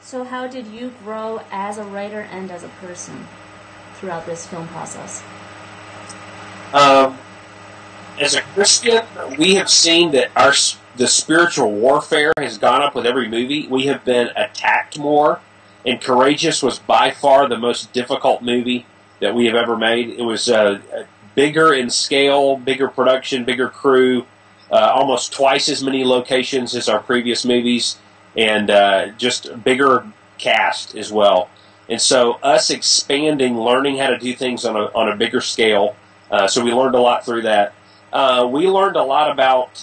So how did you grow as a writer and as a person throughout this film process? As a Christian, we have seen that the spiritual warfare has gone up with every movie. We have been attacked more, and Courageous was by far the most difficult movie that we have ever made. It was bigger in scale, bigger production, bigger crew, almost twice as many locations as our previous movies, and just bigger cast as well. And so us expanding, learning how to do things on a bigger scale, so we learned a lot through that. We learned a lot about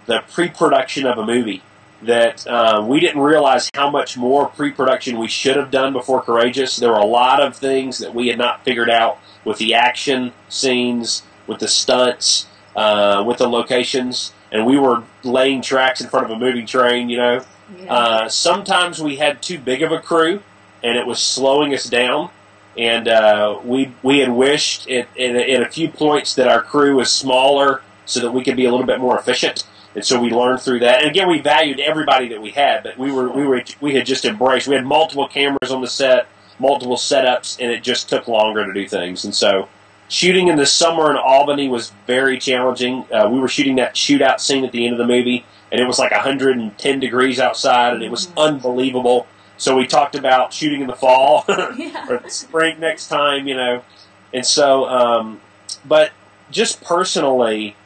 the pre-production of a movie, that we didn't realize how much more pre-production we should have done before Courageous. There were a lot of things that we had not figured out with the action scenes, with the stunts, with the locations, and we were laying tracks in front of a moving train, you know. Yeah. Sometimes we had too big of a crew, and it was slowing us down. And we had wished in a few points that our crew was smaller so that we could be a little bit more efficient. And so we learned through that. And again, we valued everybody that we had, but we had just embraced. We had multiple cameras on the set, multiple setups, and it just took longer to do things. And so shooting in the summer in Albany was very challenging. We were shooting that shootout scene at the end of the movie, and it was like 110 degrees outside, and it was unbelievable. So we talked about shooting in the fall or the spring next time, you know. And so, but just personally,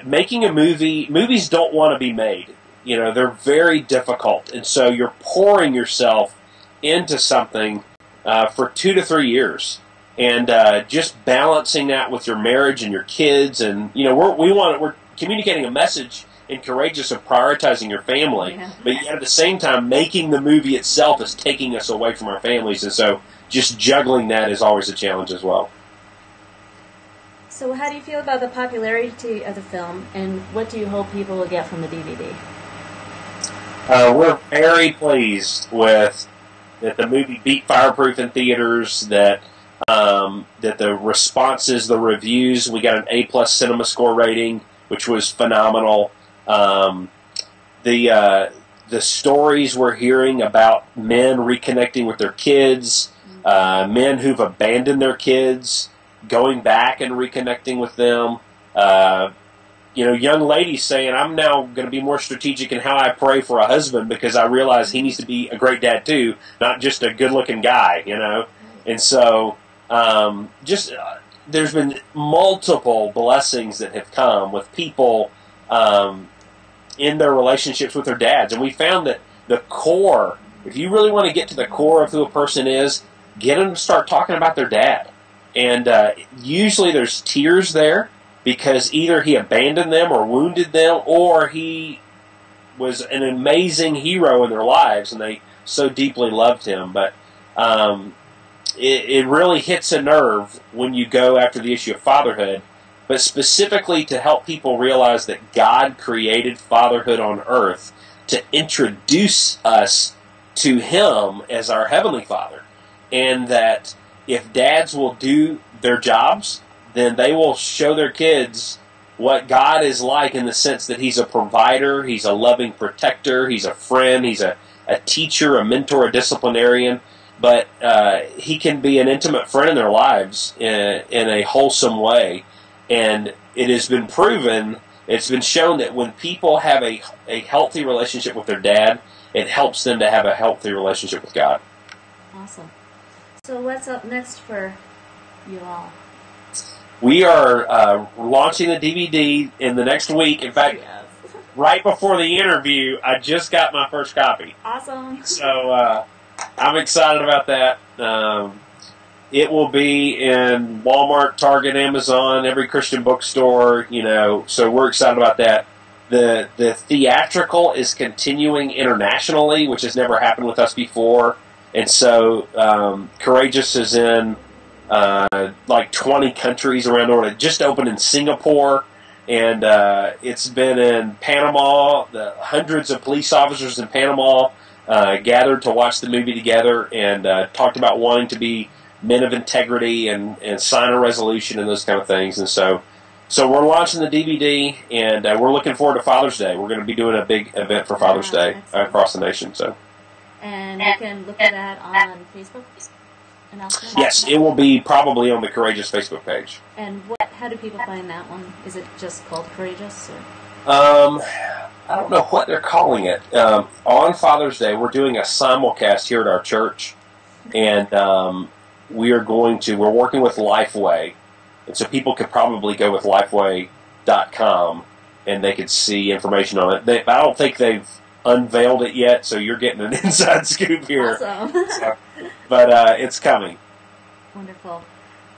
making a movie, movies don't want to be made. You know, they're very difficult. And so you're pouring yourself into something for 2 to 3 years. And just balancing that with your marriage and your kids. And, you know, we're communicating a message and Courageous of prioritizing your family, but yet at the same time, making the movie itself is taking us away from our families, and so just juggling that is always a challenge as well. So how do you feel about the popularity of the film, and what do you hope people will get from the DVD? We're very pleased with that the movie beat Fireproof in theaters, that the responses, the reviews, we got an A+ CinemaScore rating, which was phenomenal. The stories we're hearing about men reconnecting with their kids, men who've abandoned their kids, going back and reconnecting with them. You know, young ladies saying, I'm now going to be more strategic in how I pray for a husband because I realize he needs to be a great dad too, not just a good-looking guy, you know. And so there's been multiple blessings that have come with people in their relationships with their dads. And we found that the core, if you really want to get to the core of who a person is, get them to start talking about their dad. And usually there's tears there because either he abandoned them or wounded them, or he was an amazing hero in their lives and they so deeply loved him. But it really hits a nerve when you go after the issue of fatherhood, but specifically to help people realize that God created fatherhood on earth to introduce us to Him as our Heavenly Father. And that if dads will do their jobs, then they will show their kids what God is like, in the sense that He's a provider, He's a loving protector, He's a friend, He's a teacher, a mentor, a disciplinarian. But He can be an intimate friend in their lives in a wholesome way. And it has been proven, it's been shown that when people have a healthy relationship with their dad, it helps them to have a healthy relationship with God. Awesome. So what's up next for you all? We are launching the DVD in the next week. In fact, right before the interview, I just got my first copy. Awesome. So I'm excited about that. It will be in Walmart, Target, Amazon, every Christian bookstore, you know, so we're excited about that. The theatrical is continuing internationally, which has never happened with us before. And so Courageous is in like 20 countries around the world. It just opened in Singapore, and it's been in Panama. The hundreds of police officers in Panama gathered to watch the movie together and talked about wanting to be men of integrity and sign a resolution and those kind of things. And so we're launching the DVD, and we're looking forward to Father's Day. We're going to be doing a big event for Father's Day across the nation. So And you can look for that on Facebook announcement? Yes, it will be probably on the Courageous Facebook page. And how do people find that one? Is it just called Courageous? Or? I don't know what they're calling it. On Father's Day, we're doing a simulcast here at our church, and we're working with Lifeway, and so people could probably go with lifeway.com, and they could see information on it. I don't think they've unveiled it yet, so you're getting an inside scoop here. Awesome. But it's coming. Wonderful.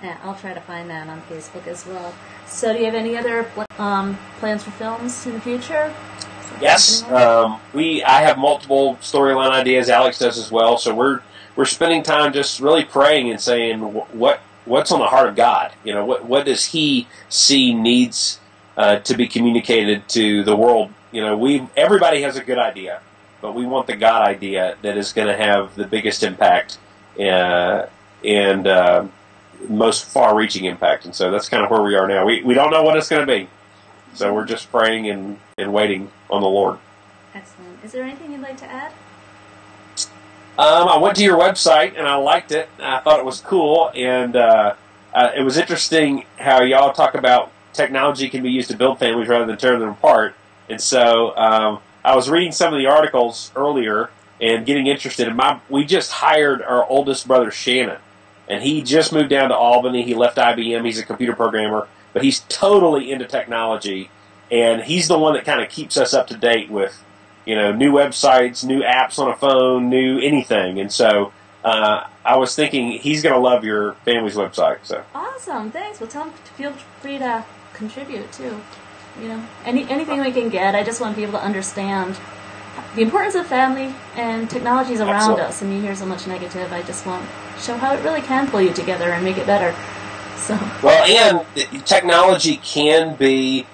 Yeah, I'll try to find that on Facebook as well. So do you have any other plans for films in the future? Yes. I have multiple storyline ideas. Alex does as well. So we're spending time just really praying and saying what's on the heart of God. You know, what does He see needs to be communicated to the world. You know, everybody has a good idea, but we want the God idea that is going to have the biggest impact and most far-reaching impact. And so that's kind of where we are now. We don't know what it's going to be, so we're just praying and waiting on the Lord. Excellent. Is there anything you'd like to add? I went to your website and I liked it. I thought it was cool, and it was interesting how y'all talk about technology can be used to build families rather than tear them apart. And so I was reading some of the articles earlier and getting interested. We just hired our oldest brother, Shannon, and he just moved down to Albany. He left IBM. He's a computer programmer, but he's totally into technology, and he's the one that kind of keeps us up to date with, you know, new websites, new apps on a phone, new anything. And so I was thinking he's going to love your family's website. So awesome, thanks. Well, tell him to feel free to contribute too. You know, anything we can get. I just want people to understand the importance of family, and technology is around Absolutely. us, and you hear so much negative. I just want to show how it really can pull you together and make it better. So well, and technology can be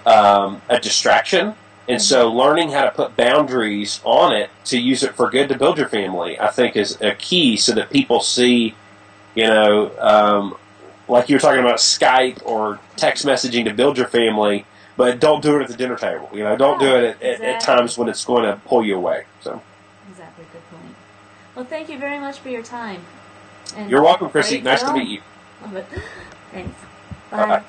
a distraction. And so learning how to put boundaries on it to use it for good to build your family, I think, is a key so that people see, you know, like you were talking about Skype or text messaging to build your family, but don't do it at the dinner table. You know, don't do it at times when it's going to pull you away. So exactly, good point. Well, thank you very much for your time. And you're welcome, Chrissy. Nice to meet you. Love it. Thanks. Bye. Bye-bye.